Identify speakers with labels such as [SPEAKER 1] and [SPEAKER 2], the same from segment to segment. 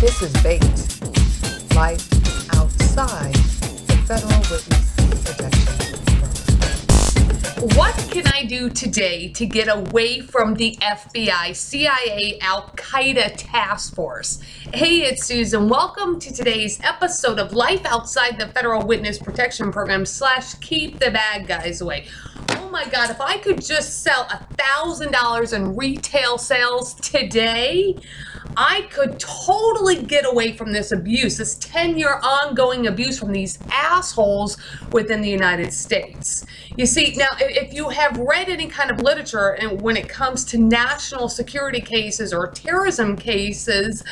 [SPEAKER 1] This is BAIT, Life Outside the Federal Witness Protection.
[SPEAKER 2] What can I do today to get away from the FBI, CIA, Al-Qaeda task force? Hey, it's Susan. Welcome to today's episode of Life Outside the Federal Witness Protection Program / Keep the Bad Guys Away. Oh my God, if I could just sell $1,000 in retail sales today, I could totally get away from this abuse, this 10-year ongoing abuse from these assholes within the United States. You see, now, if you have read any kind of literature and when it comes to national security cases or terrorism cases,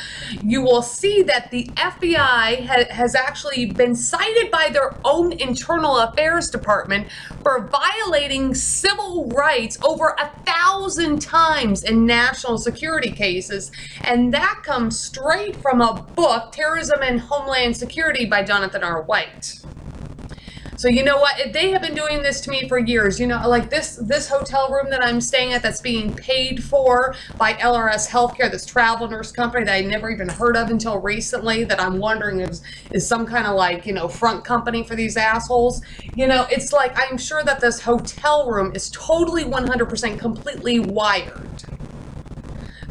[SPEAKER 2] you will see that the FBI has actually been cited by their own internal affairs department for violating civil rights over 1,000 times in national security cases. And that comes straight from a book, Terrorism and Homeland Security by Jonathan R. White. So you know what? They have been doing this to me for years. You know, like this hotel room that I'm staying at that's being paid for by LRS Healthcare, this travel nurse company that I never even heard of until recently, that I'm wondering is some kind of like, you know, front company for these assholes. You know, it's like I'm sure that this hotel room is totally 100% completely wired.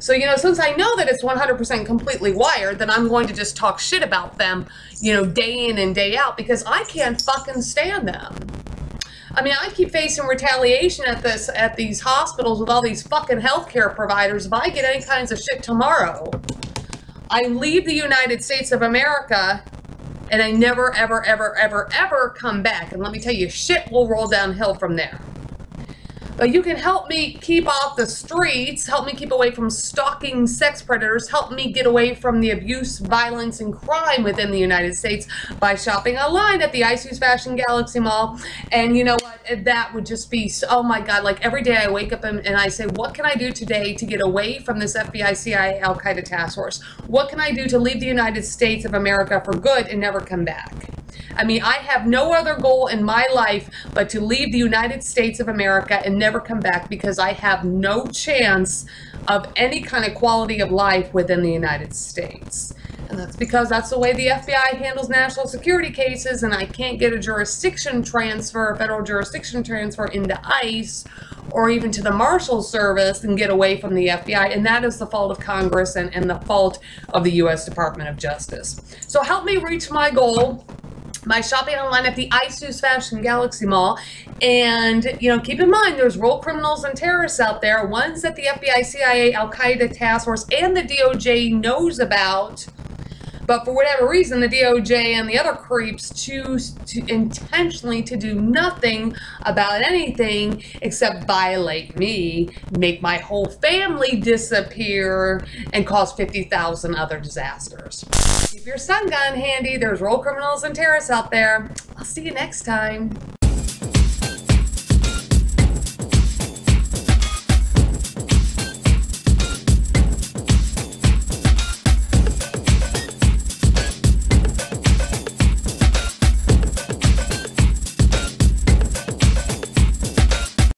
[SPEAKER 2] So, you know, since I know that it's 100% completely wired, then I'm going to just talk shit about them, you know, day in and day out, because I can't fucking stand them. I mean, I keep facing retaliation at these hospitals with all these fucking healthcare providers. If I get any kinds of shit tomorrow, I leave the United States of America and I never, ever, ever, ever, ever come back. And let me tell you, shit will roll downhill from there. But you can help me keep off the streets, help me keep away from stalking sex predators, help me get away from the abuse, violence, and crime within the United States by shopping online at the ISU's Fashion Galaxy Mall. And you know what? That would just be, oh my God, like every day I wake up and I say, what can I do today to get away from this FBI, CIA, Al-Qaeda task force? What can I do to leave the United States of America for good and never come back? I mean, I have no other goal in my life but to leave the United States of America and never come back, because I have no chance of any kind of quality of life within the United States. And that's because that's the way the FBI handles national security cases, and I can't get a jurisdiction transfer, a federal jurisdiction transfer into ICE or even to the Marshal Service and get away from the FBI. And that is the fault of Congress and the fault of the U.S. Department of Justice. So help me reach my goal by shopping online at the ISU's Fashion Galaxy Mall. And, you know, keep in mind, there's real criminals and terrorists out there, ones that the FBI, CIA, Al-Qaeda task force, and the DOJ knows about. But for whatever reason, the DOJ and the other creeps choose to intentionally to do nothing about anything except violate me, make my whole family disappear, and cause 50,000 other disasters. Keep your stun gun handy. There's real criminals and terrorists out there. I'll see you next time.